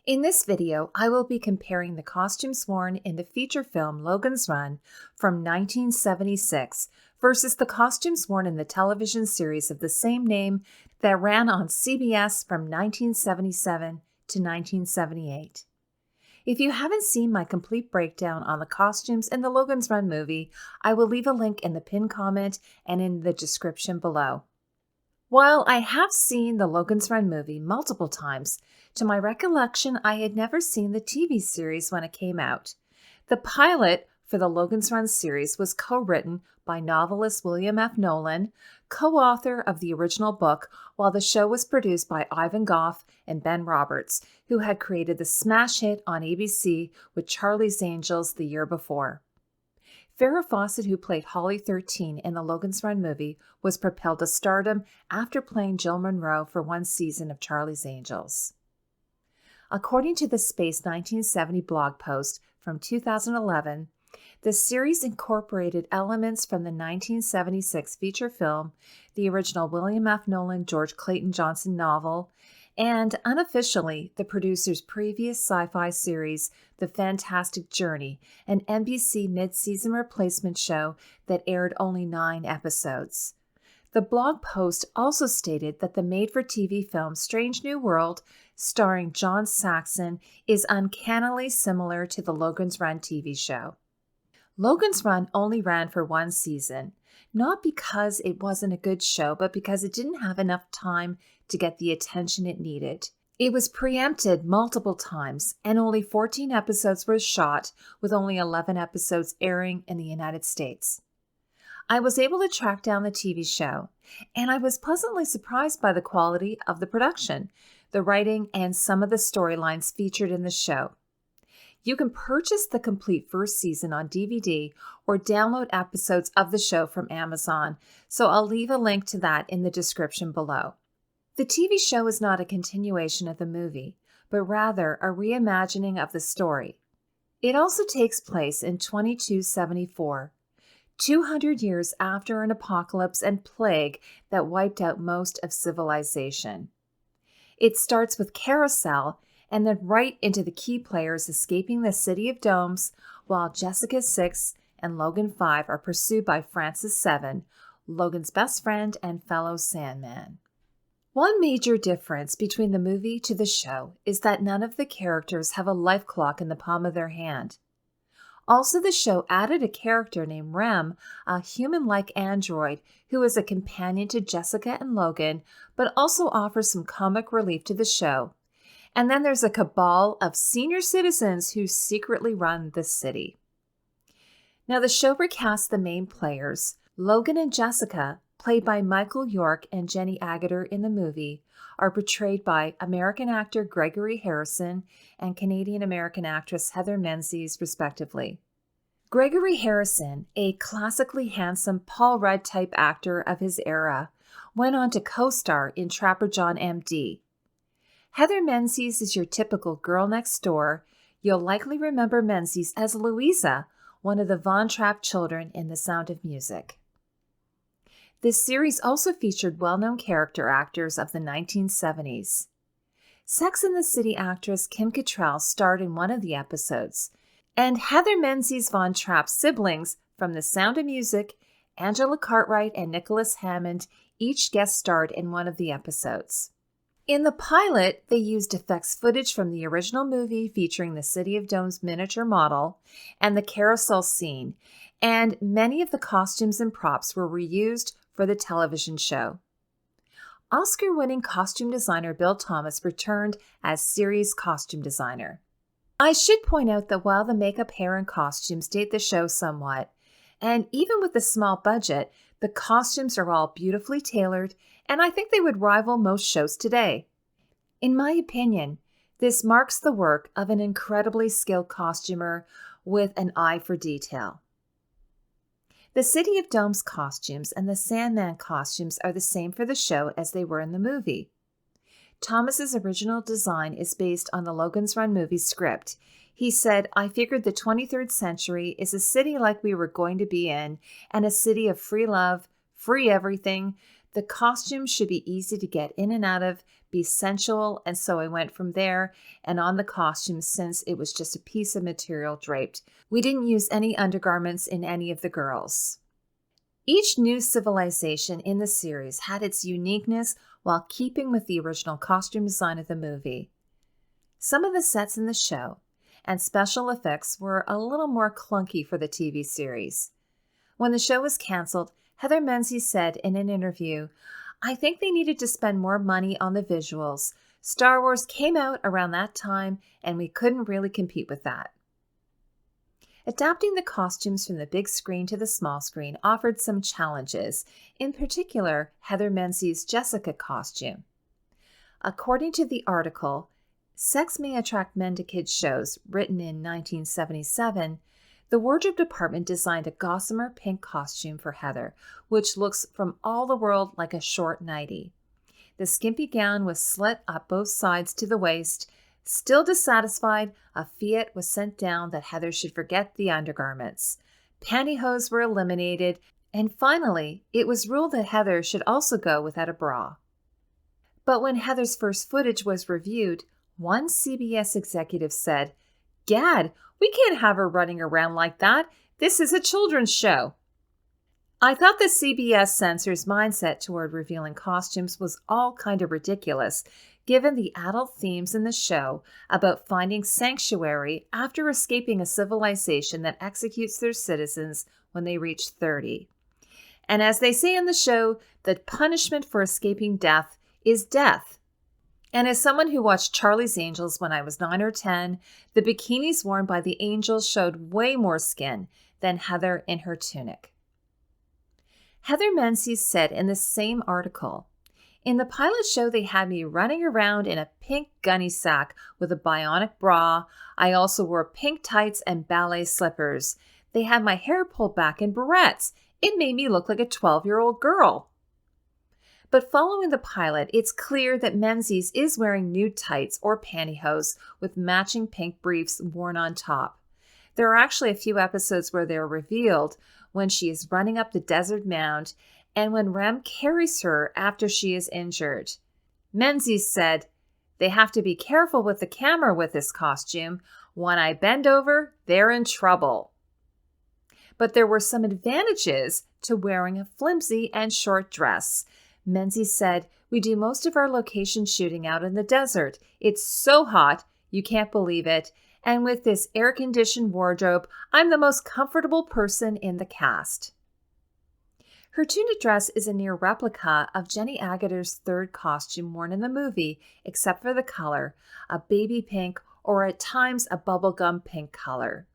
In this video, I will be comparing the costumes worn in the feature film Logan's Run from 1976 versus the costumes worn in the television series of the same name that ran on CBS from 1977 to 1978. If you haven't seen my complete breakdown on the costumes in the Logan's Run movie, I will leave a link in the pinned comment and in the description below. While I have seen the Logan's Run movie multiple times, to my recollection, I had never seen the TV series when it came out. The pilot for the Logan's Run series was co-written by novelist William F. Nolan, co-author of the original book, while the show was produced by Ivan Goff and Ben Roberts, who had created the smash hit on ABC with Charlie's Angels the year before. Farrah Fawcett, who played Holly 13 in the Logan's Run movie, was propelled to stardom after playing Jill Monroe for one season of Charlie's Angels. According to the Space 1970 blog post from 2011, the series incorporated elements from the 1976 feature film, the original William F. Nolan, George Clayton Johnson novel, and unofficially, the producer's previous sci-fi series, The Fantastic Journey, an NBC mid-season replacement show that aired only 9 episodes. The blog post also stated that the made-for-TV film Strange New World, starring John Saxon, is uncannily similar to the Logan's Run TV show. Logan's Run only ran for one season, not because it wasn't a good show, but because it didn't have enough time to get the attention it needed. It was preempted multiple times, and only 14 episodes were shot, with only 11 episodes airing in the United States. I was able to track down the TV show, and I was pleasantly surprised by the quality of the production, the writing, and some of the storylines featured in the show. You can purchase the complete first season on DVD or download episodes of the show from Amazon, so I'll leave a link to that in the description below. The TV show is not a continuation of the movie, but rather a reimagining of the story. It also takes place in 2274, 200 years after an apocalypse and plague that wiped out most of civilization. It starts with Carousel and then right into the key players escaping the City of Domes, while Jessica 6 and Logan 5 are pursued by Francis 7, Logan's best friend and fellow Sandman. One major difference between the movie to the show is that none of the characters have a life clock in the palm of their hand. Also, the show added a character named Rem, a human-like android who is a companion to Jessica and Logan, but also offers some comic relief to the show. And then there's a cabal of senior citizens who secretly run the city. Now, the show recasts the main players. Logan and Jessica, played by Michael York and Jenny Agutter in the movie, are portrayed by American actor Gregory Harrison and Canadian-American actress Heather Menzies, respectively. Gregory Harrison, a classically handsome Paul Rudd-type actor of his era, went on to co-star in Trapper John M.D. Heather Menzies is your typical girl next door. You'll likely remember Menzies as Louisa, one of the Von Trapp children in The Sound of Music. This series also featured well-known character actors of the 1970s. Sex and the City actress Kim Cattrall starred in one of the episodes, and Heather Menzies Von Trapp's siblings from The Sound of Music, Angela Cartwright and Nicholas Hammond, each guest starred in one of the episodes. In the pilot, they used effects footage from the original movie featuring the City of Domes miniature model and the carousel scene, and many of the costumes and props were reused for the television show. Oscar-winning costume designer Bill Thomas returned as series costume designer. I should point out that while the makeup, hair, and costumes date the show somewhat, and even with the small budget, the costumes are all beautifully tailored, and I think they would rival most shows today. In my opinion, this marks the work of an incredibly skilled costumer with an eye for detail. The City of Domes costumes and the Sandman costumes are the same for the show as they were in the movie. Thomas's original design is based on the Logan's Run movie script. He said, "I figured the 23rd century is a city like we were going to be in, and a city of free love, free everything. The costume should be easy to get in and out of, be sensual, and so I went from there and on the costume since it was just a piece of material draped. We didn't use any undergarments in any of the girls. Each new civilization in the series had its uniqueness while keeping with the original costume design of the movie. Some of the sets in the show and special effects were a little more clunky for the TV series. When the show was canceled, Heather Menzies said in an interview, "I think they needed to spend more money on the visuals. Star Wars came out around that time, and we couldn't really compete with that." Adapting the costumes from the big screen to the small screen offered some challenges, in particular Heather Menzies' Jessica costume. According to the article, Sex May Attract Men to Kids Shows, written in 1977, the wardrobe department designed a gossamer pink costume for Heather, which looks from all the world like a short nightie. The skimpy gown was slit up both sides to the waist. Still dissatisfied, a fiat was sent down that Heather should forget the undergarments. Pantyhose were eliminated, and finally, it was ruled that Heather should also go without a bra. But when Heather's first footage was reviewed, one CBS executive said, "Gad, we can't have her running around like that. This is a children's show." I thought the CBS censor's mindset toward revealing costumes was all kind of ridiculous, given the adult themes in the show about finding sanctuary after escaping a civilization that executes their citizens when they reach 30. And as they say in the show, the punishment for escaping death is death. And as someone who watched Charlie's Angels when I was 9 or 10, the bikinis worn by the angels showed way more skin than Heather in her tunic. Heather Menzies said in the same article, "In the pilot show, they had me running around in a pink gunny sack with a bionic bra. I also wore pink tights and ballet slippers. They had my hair pulled back in barrettes. It made me look like a 12-year-old girl." But following the pilot, it's clear that Menzies is wearing nude tights or pantyhose with matching pink briefs worn on top. There are actually a few episodes where they're revealed when she is running up the desert mound and when Rem carries her after she is injured. Menzies said, "They have to be careful with the camera with this costume. When I bend over, they're in trouble." But there were some advantages to wearing a flimsy and short dress. Menzies said, "We do most of our location shooting out in the desert. It's so hot, you can't believe it. And with this air-conditioned wardrobe, I'm the most comfortable person in the cast." Her tunic dress is a near replica of Jenny Aguter's third costume worn in the movie, except for the color, a baby pink or at times a bubblegum pink color.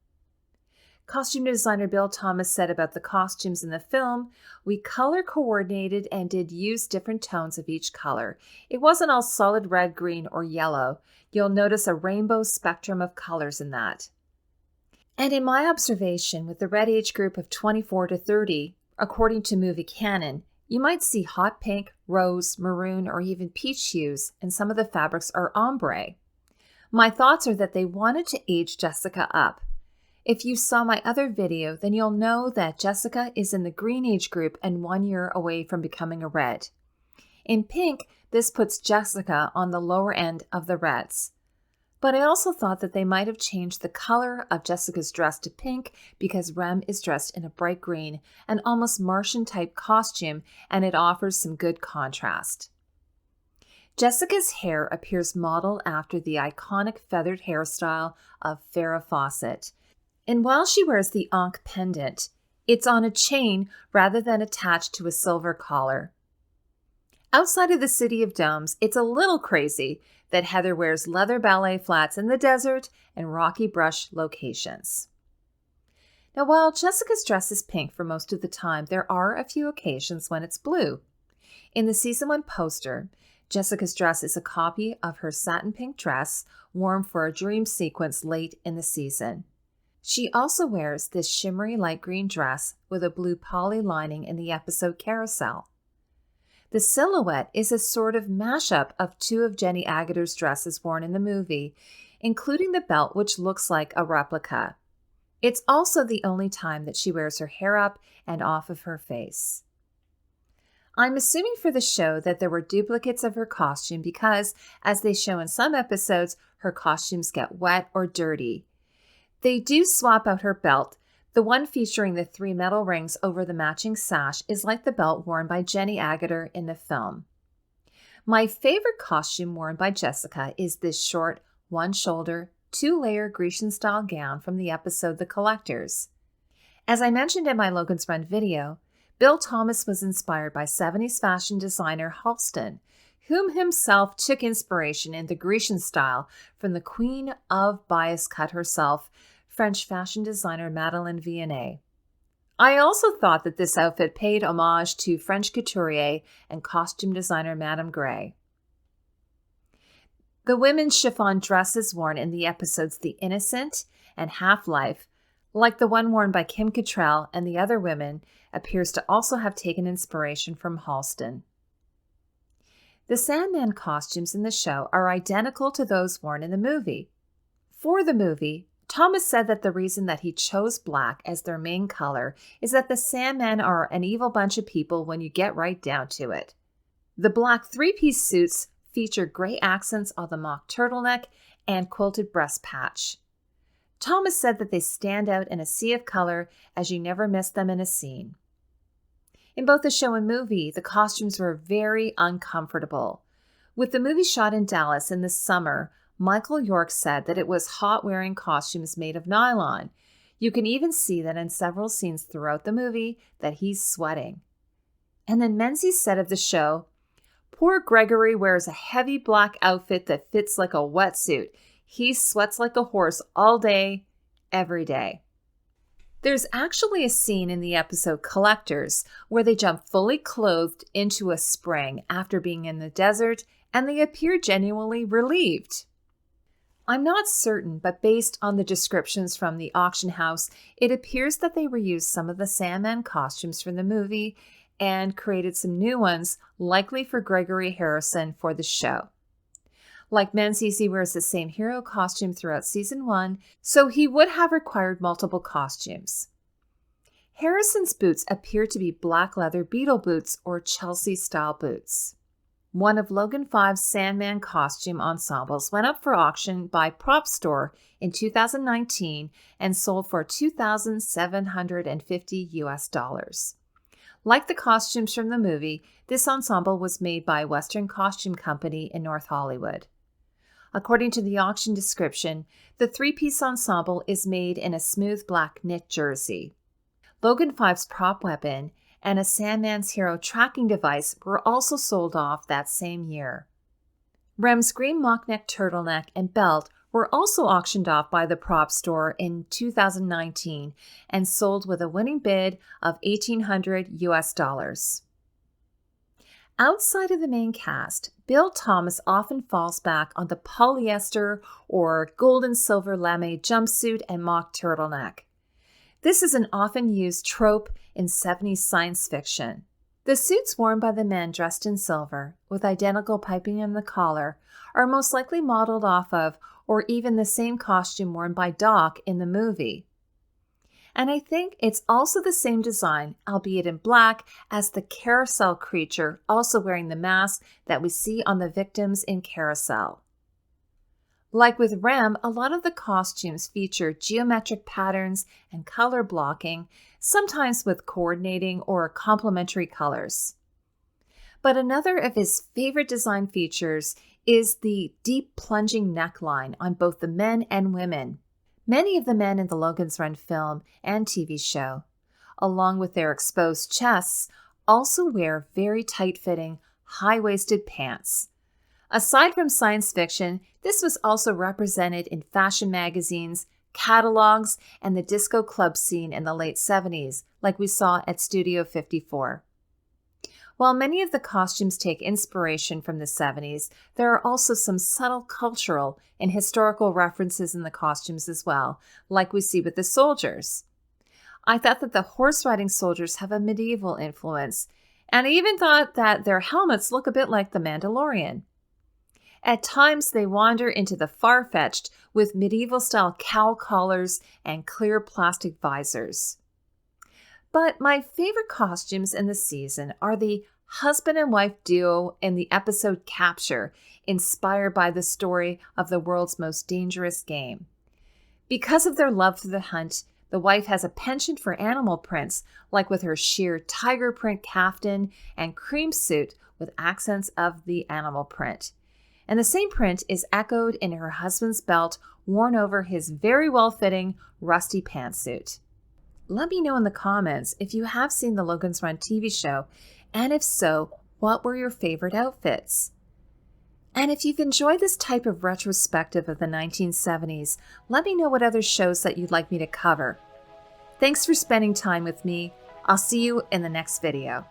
Costume designer Bill Thomas said about the costumes in the film, "We color coordinated and did use different tones of each color. It wasn't all solid red, green, or yellow. You'll notice a rainbow spectrum of colors in that." And in my observation with the red age group of 24 to 30, according to movie canon, you might see hot pink, rose, maroon, or even peach hues, and some of the fabrics are ombre. My thoughts are that they wanted to age Jessica up. If you saw my other video, then you'll know that Jessica is in the green age group and 1 year away from becoming a red. In pink, this puts Jessica on the lower end of the reds. But I also thought that they might have changed the color of Jessica's dress to pink because Rem is dressed in a bright green, an almost Martian-type costume, and it offers some good contrast. Jessica's hair appears modeled after the iconic feathered hairstyle of Farrah Fawcett. And while she wears the Ankh pendant, it's on a chain rather than attached to a silver collar. Outside of the City of Domes, it's a little crazy that Heather wears leather ballet flats in the desert and rocky brush locations. Now, while Jessica's dress is pink for most of the time, there are a few occasions when it's blue. In the Season 1 poster, Jessica's dress is a copy of her satin pink dress worn for a dream sequence late in the season. She also wears this shimmery light green dress with a blue poly lining in the episode Carousel. The silhouette is a sort of mashup of two of Jenny Aguter's dresses worn in the movie, including the belt, which looks like a replica. It's also the only time that she wears her hair up and off of her face. I'm assuming for the show that there were duplicates of her costume because, as they show in some episodes, her costumes get wet or dirty. They do swap out her belt. The one featuring the 3 metal rings over the matching sash is like the belt worn by Jenny Agutter in the film. My favorite costume worn by Jessica is this short, one-shoulder, 2-layer Grecian-style gown from the episode The Collectors. As I mentioned in my Logan's Run video, Bill Thomas was inspired by 70s fashion designer Halston, whom himself took inspiration in the Grecian style from the queen of bias cut herself, French fashion designer Madeleine Vianney. I also thought that this outfit paid homage to French couturier and costume designer Madame Gray. The women's chiffon dresses worn in the episodes The Innocent and Half-Life, like the one worn by Kim Cattrall and the other women, appears to also have taken inspiration from Halston. The Sandman costumes in the show are identical to those worn in the movie. For the movie, Thomas said that the reason that he chose black as their main color is that the Sandmen are an evil bunch of people when you get right down to it. The black 3-piece suits feature gray accents on the mock turtleneck and quilted breast patch. Thomas said that they stand out in a sea of color as you never miss them in a scene. In both the show and movie, the costumes were very uncomfortable. With the movie shot in Dallas in the summer, Michael York said that it was hot wearing costumes made of nylon. You can even see that in several scenes throughout the movie that he's sweating. And then Menzies said of the show, "Poor Gregory wears a heavy black outfit that fits like a wetsuit. He sweats like a horse all day, every day." There's actually a scene in the episode Collectors where they jump fully clothed into a spring after being in the desert, and they appear genuinely relieved. I'm not certain, but based on the descriptions from the auction house, it appears that they reused some of the Sandman costumes from the movie and created some new ones, likely for Gregory Harrison for the show. Like Menzies, he wears the same hero costume throughout season 1, so he would have required multiple costumes. Harrison's boots appear to be black leather beetle boots or Chelsea-style boots. One of Logan 5's Sandman costume ensembles went up for auction by Prop Store in 2019 and sold for $2,750 US. Like the costumes from the movie, this ensemble was made by Western Costume Company in North Hollywood. According to the auction description, the 3-piece ensemble is made in a smooth black knit jersey. Logan 5's prop weapon and a Sandman's hero tracking device were also sold off that same year. Rem's green mock-neck turtleneck and belt were also auctioned off by the Prop Store in 2019 and sold with a winning bid of $1,800 US. Outside of the main cast, Bill Thomas often falls back on the polyester or gold and silver lame jumpsuit and mock turtleneck. This is an often used trope in 70s science fiction. The suits worn by the men dressed in silver, with identical piping in the collar, are most likely modeled off of or even the same costume worn by Doc in the movie. And I think it's also the same design, albeit in black, as the Carousel creature, also wearing the mask that we see on the victims in Carousel. Like with Rem, a lot of the costumes feature geometric patterns and color blocking, sometimes with coordinating or complementary colors. But another of his favorite design features is the deep plunging neckline on both the men and women. Many of the men in the Logan's Run film and TV show, along with their exposed chests, also wear very tight-fitting, high-waisted pants. Aside from science fiction, this was also represented in fashion magazines, catalogs, and the disco club scene in the late 70s, like we saw at Studio 54. While many of the costumes take inspiration from the 70s, there are also some subtle cultural and historical references in the costumes as well, like we see with the soldiers. I thought that the horse-riding soldiers have a medieval influence, and I even thought that their helmets look a bit like the Mandalorian. At times, they wander into the far-fetched with medieval-style cowl collars and clear plastic visors. But my favorite costumes in the season are the husband and wife duo in the episode Capture, inspired by the story of the world's most dangerous game. Because of their love for the hunt, the wife has a penchant for animal prints, like with her sheer tiger print kaftan and cream suit with accents of the animal print. And the same print is echoed in her husband's belt worn over his very well-fitting rusty pantsuit. Let me know in the comments if you have seen the Logan's Run TV show, and if so, what were your favorite outfits? And if you've enjoyed this type of retrospective of the 1970s, let me know what other shows that you'd like me to cover. Thanks for spending time with me. I'll see you in the next video.